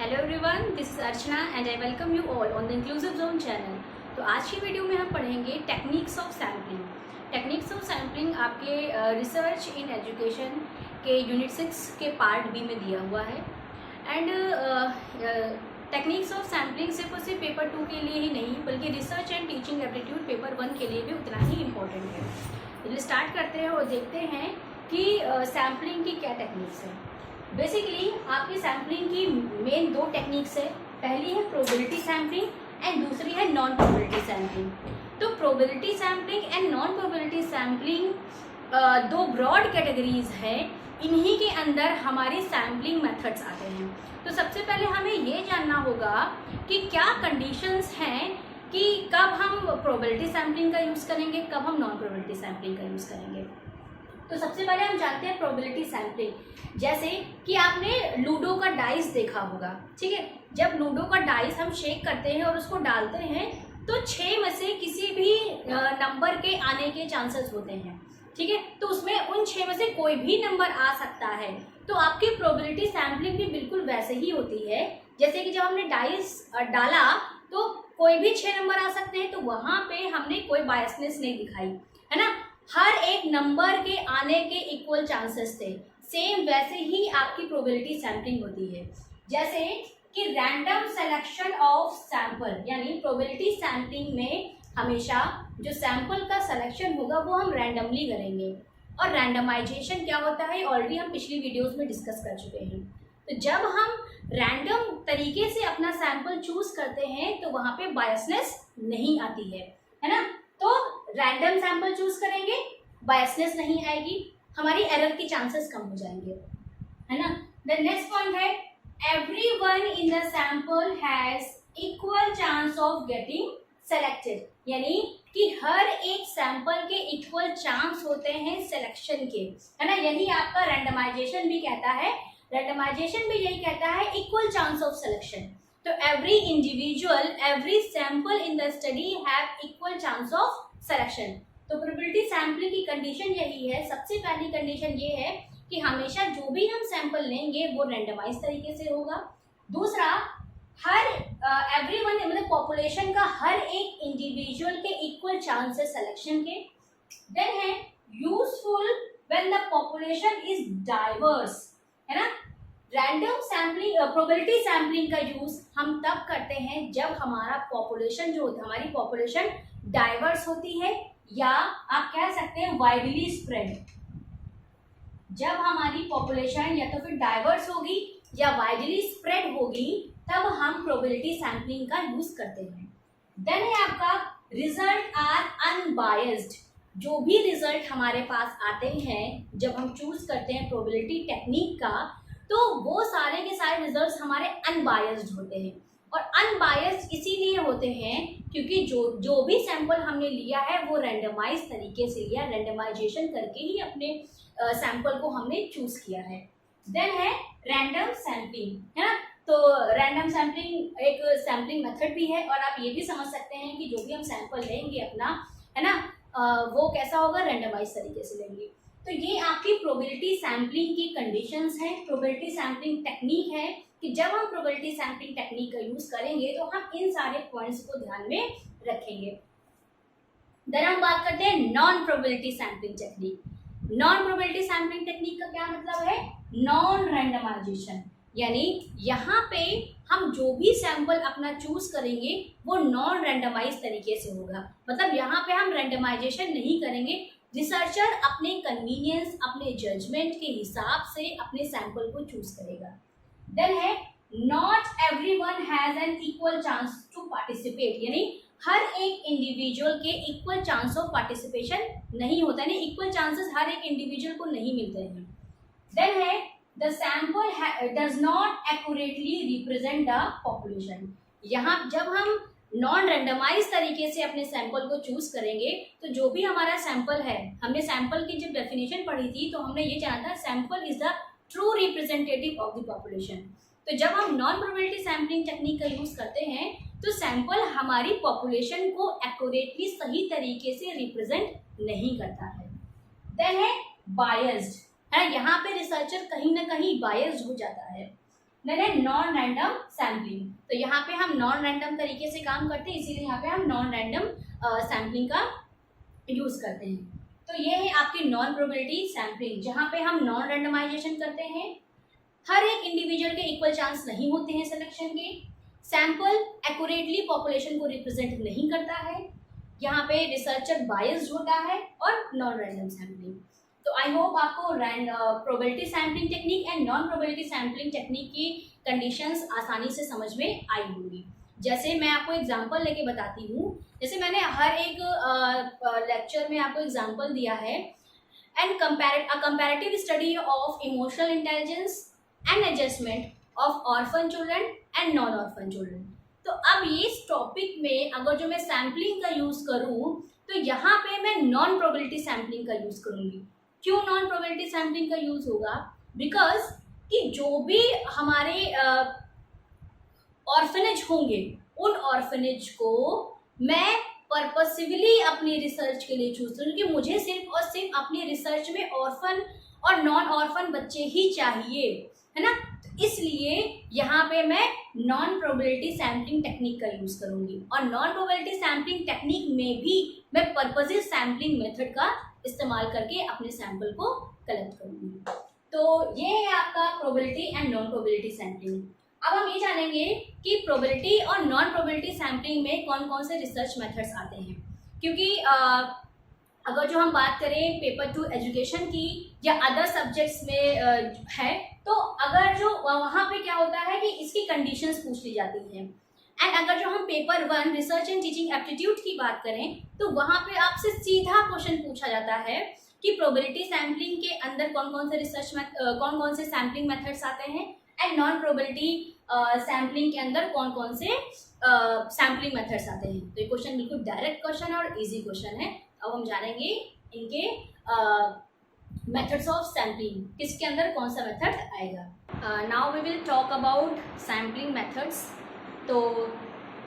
Hello everyone, this is Archana and I welcome you all on the inclusive zone channel. तो आज की video में हम पढ़ेंगे techniques of sampling. Techniques of sampling आपके research in education के unit 6 के पार्ट बी में दिया हुआ है। एंड टेक्निक्स ऑफ सैम्पलिंग सिर्फ और सिर्फ पेपर 2 के लिए ही नहीं बल्कि research and teaching aptitude paper 1 के लिए भी उतना ही इम्पोर्टेंट है। चलिए स्टार्ट करते हैं और देखते हैं कि सैम्पलिंग की क्या टेक्निक्स हैं। बेसिकली आपकी सैम्पलिंग की मेन दो टेक्निक्स है। पहली है प्रोबेबिलिटी सैम्पलिंग एंड दूसरी है नॉन प्रोबेबिलिटी सैम्पलिंग। तो probability sampling and non probability sampling दो ब्रॉड कैटेगरीज हैं। इन्हीं के अंदर हमारी सैम्पलिंग मेथड्स आते हैं। तो सबसे पहले हमें ये जानना होगा कि क्या कंडीशंस हैं कि कब हम प्रोबेबिलिटी सैम्पलिंग का यूज़ करेंगे, कब हम नॉन प्रोबेबिलिटी सैम्पलिंग का यूज़ करेंगे। तो सबसे पहले हम जानते हैं प्रोबेबिलिटी सैम्पलिंग। जैसे कि आपने लूडो का डाइस देखा होगा, ठीक है। जब लूडो का डाइस हम शेक करते हैं और उसको डालते हैं तो 6 में से किसी भी नंबर के आने के चांसेस होते हैं, ठीक है। तो उसमें उन 6 में से कोई भी नंबर आ सकता है। तो आपकी प्रोबेबिलिटी सैम्पलिंग भी बिल्कुल वैसे ही होती है। जैसे कि जब हमने डाइस डाला तो कोई भी 6 नंबर आ सकते हैं, तो वहाँ पे हमने कोई बायसनेस नहीं दिखाई, है ना। हर एक नंबर के आने के इक्वल चांसेस थे। सेम वैसे ही आपकी प्रोबेबिलिटी सैम्पलिंग होती है। जैसे कि रैंडम सिलेक्शन ऑफ सैंपल, यानी प्रोबेबिलिटी सैम्पलिंग में हमेशा जो सैंपल का सिलेक्शन होगा वो हम रैंडमली करेंगे। और रैंडमाइजेशन क्या होता है ऑलरेडी हम पिछली वीडियोस में डिस्कस कर चुके हैं। तो जब हम रैंडम तरीके से अपना सैंपल चूज करते हैं तो वहाँ पे बायसनेस नहीं आती है ना। तो रैंडम सैंपल चूज करेंगे, बायसनेस नहीं आएगी, हमारी एरर के चांसेस कम हो जाएंगे, है ना। द नेक्स्ट पॉइंट है everyone in the sample has equal chance of getting selected, यानी कि हर एक सैंपल के इक्वल चांस होते हैं सिलेक्शन के, है ना। यही आपका रैंडमाइजेशन भी कहता है। रैंडमाइजेशन भी यही कहता है इक्वल चांस ऑफ सिलेक्शन। तो every individual, every sample in the study have equal chance of selection। तो प्रोबेबिलिटी सैम्पलिंग की कंडीशन यही है। सबसे पहली कंडीशन ये है कि हमेशा जो भी हम सैंपल लेंगे वो रैंडमाइज तरीके से होगा। दूसरा, हर एवरीवन मतलब पॉपुलेशन का हर एक इंडिविजुअल के इक्वल चांस है सिलेक्शन के। देन है useful when the population is diverse, है ना। रैंडम सैम्पलिंग प्रोबेबिलिटी सैम्पलिंग का यूज हम तब करते हैं जब हमारा पॉपुलेशन जो होता है, हमारी पॉपुलेशन डाइवर्स होती है या आप कह सकते हैं वाइडली स्प्रेड। जब हमारी पॉपुलेशन या तो फिर डाइवर्स होगी या वाइडली स्प्रेड होगी तब हम प्रोबेबिलिटी सैम्पलिंग का यूज करते हैं। देन है आपका रिजल्ट आर अनबायस्ड। जो भी रिजल्ट हमारे पास आते हैं जब हम चूज करते हैं प्रोबेबिलिटी टेक्निक का, तो वो सारे के सारे रिजल्ट्स हमारे अनबायस्ड होते हैं। और अनबायस्ड इसीलिए होते हैं क्योंकि जो भी सैंपल हमने लिया है वो रैंडमाइज तरीके से लिया, रैंडमाइजेशन करके ही अपने सैंपल को हमने चूज किया है। देन है रैंडम सैम्पलिंग, है ना। तो रैंडम सैम्पलिंग एक सैम्पलिंग मेथड भी है और आप ये भी समझ सकते हैं कि जो भी हम सैंपल लेंगे अपना, है ना, वो कैसा होगा, रैंडमाइज तरीके से लेंगे। तो ये आपकी प्रोबेबिलिटी सैम्पलिंग की कंडीशंस हैं। प्रोबेबिलिटी सैम्पलिंग टेक्निक है कि जब हम प्रोबेबिलिटी सैम्पलिंग टेक्निक का यूज करेंगे तो हम इन सारे पॉइंट्स को ध्यान में रखेंगे। देन हम बात करते हैं non probability sampling technique. Non probability sampling technique का क्या मतलब है, नॉन रैंडमाइजेशन, यानी यहाँ पे हम जो भी सैंपल अपना चूज करेंगे वो नॉन रैंडमाइज तरीके से होगा। मतलब यहाँ पे हम रैंडमाइजेशन नहीं करेंगे। रिसर्चर अपने कन्वीनियंस, अपने जजमेंट के हिसाब से अपने सैंपल को चूज करेगा। देन है not everyone has an equal chance to participate, यानी हर एक इंडिविजुअल के इक्वल चांस ऑफ पार्टिसिपेशन नहीं होता है, इक्वल चांसेस हर एक इंडिविजुअल को नहीं मिलते हैं। देन है the sample does not accurately represent the population. यहाँ जब हम नॉन रैंडमाइज तरीके से अपने सैंपल को चूज करेंगे तो जो भी हमारा सैंपल है, हमने सैंपल की जब डेफिनेशन पढ़ी थी तो हमने ये जाना था sample is the true representative of the population. तो जब हम नॉन प्रोबेबिलिटी सैम्पलिंग टेक्निक का यूज करते हैं तो सैंपल हमारी पॉपुलेशन को एक्यूरेटली सही तरीके से रिप्रेजेंट नहीं करता है। देन है बायस्ड, है, यहाँ पे रिसर्चर कहीं ना कहीं बायस्ड हो जाता है। देन है नॉन रैंडम सैम्पलिंग। तो यहाँ पे हम नॉन रैंडम तरीके से काम करते हैं, इसीलिए यहाँ पे हम नॉन रैंडम सैम्पलिंग का यूज करते हैं। तो ये है आपकी नॉन प्रोबेबिलिटी सैम्पलिंग, जहाँ पे हम नॉन रैंडमाइजेशन करते हैं। हर एक इंडिविजुअल के इक्वल चांस नहीं होते हैं सिलेक्शन के। सैंपल एक्यूरेटली पॉपुलेशन को रिप्रेजेंट नहीं करता है। यहाँ पे रिसर्चर बायस्ड होता है और नॉन रैंडम सैम्पलिंग। तो आई होप आपको probability sampling technique and non probability sampling technique की कंडीशंस आसानी से समझ में आई होंगी। जैसे मैं आपको एग्जांपल लेके बताती हूँ, जैसे मैंने हर एक लेक्चर में आपको एग्जांपल दिया है। And comparative study of emotional intelligence and adjustment of orphan children and non orphan children. तो अब ये इस टॉपिक में अगर जो मैं सैम्पलिंग का यूज करूँ तो यहाँ पे मैं नॉन प्रोबेबिलिटी सैम्पलिंग का यूज करूँगी। क्यों नॉन प्रोबेबिलिटी सैम्पलिंग का यूज होगा? बिकॉज कि जो भी हमारे ऑर्फनेज होंगे उन ऑर्फनेज को मैं पर्पसिवली अपनी रिसर्च के लिए चूज करूँ, क्योंकि मुझे सिर्फ और सिर्फ अपनी रिसर्च में ऑर्फन और नॉन ऑर्फन बच्चे ही चाहिए, है ना। तो इसलिए यहाँ पे मैं नॉन प्रोबेबिलिटी सैम्पलिंग टेक्निक का यूज करूंगी। और नॉन प्रोबेबिलिटी सैम्पलिंग टेक्निक में भी मैं पर्पसिव सैम्पलिंग मेथड का इस्तेमाल करके अपने सैंपल को कलेक्ट करूंगी। तो ये है आपका probability and non probability sampling. अब हम ये जानेंगे कि प्रोबेबिलिटी और नॉन प्रोबेबिलिटी सैम्पलिंग में कौन कौन से रिसर्च मेथड्स आते हैं। क्योंकि अगर जो हम बात करें पेपर 2 एजुकेशन की या अदर सब्जेक्ट्स में है, तो अगर जो वहाँ पे क्या होता है कि इसकी कंडीशंस पूछ ली जाती हैं। एंड अगर जो हम paper 1 research and teaching aptitude की बात करें तो वहाँ पे आपसे सीधा क्वेश्चन पूछा जाता है कि प्रोबेबिलिटी सैम्पलिंग के अंदर कौन कौन से सैम्पलिंग मेथड्स आते हैं एंड नॉन प्रोबेबिलिटी सैम्पलिंग के अंदर कौन कौन से सैम्पलिंग मेथड्स आते हैं। तो ये क्वेश्चन बिल्कुल डायरेक्ट क्वेश्चन है और इजी क्वेश्चन है। अब हम जानेंगे इनके मेथड्स ऑफ सैम्पलिंग, किसके अंदर कौन सा मेथड आएगा। Now we will talk about sampling methods. तो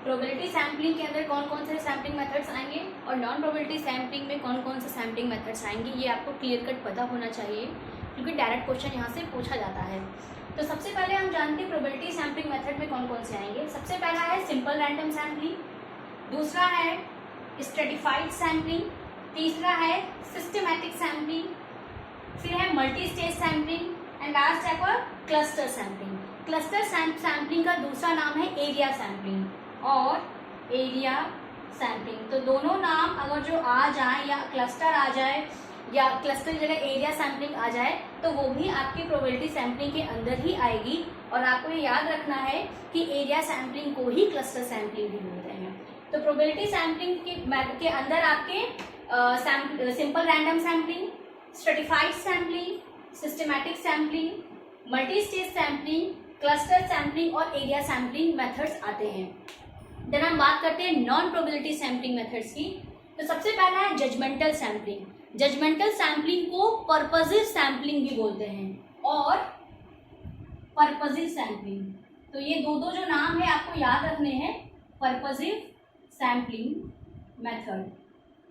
प्रोबेबिलिटी सैम्पलिंग के अंदर कौन कौन से सैम्पलिंग मेथड्स आएंगे और नॉन प्रोबेबिलिटी सैम्पलिंग में कौन कौन से सैम्पलिंग मेथड्स आएंगे, ये आपको क्लियर कट पता होना चाहिए, क्योंकि डायरेक्ट क्वेश्चन यहाँ से पूछा जाता है। तो सबसे पहले हम जानते हैं प्रोबेबिलिटी सैम्पलिंग मेथड में कौन कौन से आएंगे। सबसे पहला है सिंपल रैंडम सैम्पलिंग, दूसरा है स्ट्रेटिफाइड सैम्पलिंग, तीसरा है सिस्टमैटिक सैम्पलिंग, फिर है multi stage sampling and last है पर क्लस्टर सैम्पलिंग। क्लस्टर सैम्पलिंग का दूसरा नाम है एरिया सैम्पलिंग और एरिया सैम्पलिंग। तो दोनों नाम अगर जो आ जाए या क्लस्टर आ जाए या क्लस्टर की जगह एरिया सैम्पलिंग आ जाए तो वो भी आपकी प्रोबेबिलिटी सैम्पलिंग के अंदर ही आएगी। और आपको ये याद रखना है कि एरिया सैम्पलिंग को ही क्लस्टर सैम्पलिंग भी बोलते हैं। तो प्रोबेबिलिटी सैम्पलिंग के अंदर आपके simple random sampling, stratified sampling, systematic sampling, multi stage sampling, cluster sampling और एरिया सैम्पलिंग मेथड्स आते हैं। देन हम बात करते हैं नॉन प्रोबेबिलिटी सैम्पलिंग मेथड्स की। तो सबसे पहला है जजमेंटल सैम्पलिंग। जजमेंटल सैम्पलिंग को पर्पसिव सैम्पलिंग भी बोलते हैं और पर्पसिव सैम्पलिंग। तो ये दो जो नाम है आपको याद रखने हैं, पर्पसिव सैम्पलिंग मेथड,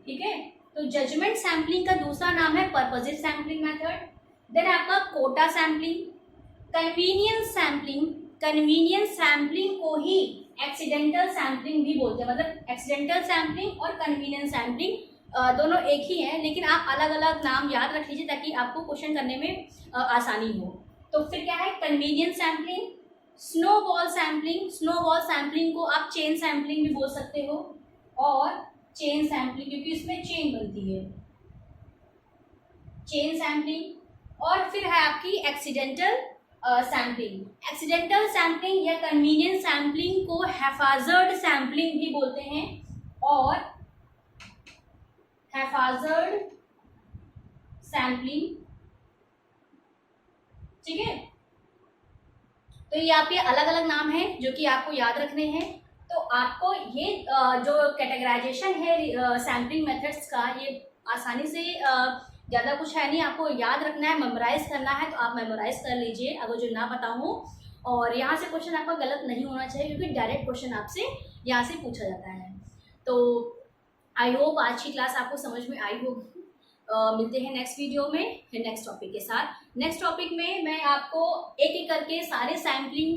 ठीक है। तो जजमेंट सैम्पलिंग का दूसरा नाम है पर्पसिव सैम्पलिंग मेथड। देन आपका quota sampling, convenience sampling. Convenience sampling को ही एक्सीडेंटल सैम्पलिंग भी बोलते हैं, मतलब एक्सीडेंटल सैम्पलिंग और कन्वीनियंस सैम्पलिंग दोनों एक ही हैं, लेकिन आप अलग अलग नाम याद रख लीजिए ताकि आपको क्वेश्चन करने में आसानी हो। तो फिर क्या है convenience sampling, snowball sampling. Snowball sampling को आप चेन सैम्पलिंग भी बोल सकते हो और चेन सैम्पलिंग क्योंकि इसमें चेन बनती है, चेन सैम्पलिंग। और फिर है आपकी एक्सीडेंटल सैम्पलिंग। एक्सीडेंटल सैम्पलिंग या कन्वीनियंस सैम्पलिंग को हैफाजर्ड सैम्पलिंग भी बोलते हैं और हैफाजर्ड सैम्पलिंग, ठीक है। तो ये आपके अलग अलग नाम हैं जो कि आपको याद रखने हैं। तो आपको ये जो कैटेगराइजेशन है सैम्पलिंग मेथड्स का, ये आसानी से ज़्यादा कुछ है नहीं, आपको याद रखना है, मेमोराइज करना है। तो आप मेमोराइज कर लीजिए अगर जो ना पता हो। और यहाँ से क्वेश्चन आपका गलत नहीं होना चाहिए क्योंकि डायरेक्ट क्वेश्चन आपसे यहाँ से पूछा जाता है। तो आई होप आज की क्लास आपको समझ में आई होगी। मिलते हैं नेक्स्ट वीडियो में फिर नेक्स्ट टॉपिक के साथ। नेक्स्ट टॉपिक में मैं आपको एक एक करके सारे सैम्पलिंग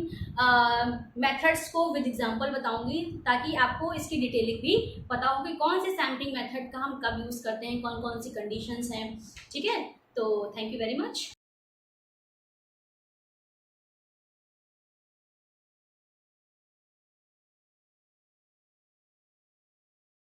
मेथड्स को विद एग्जांपल बताऊंगी, ताकि आपको इसकी डिटेलिंग भी पता हो कि कौन से सैम्पलिंग मेथड का हम कब यूज़ करते हैं, कौन कौन सी कंडीशंस हैं। ठीक है, तो थैंक यू वेरी मच।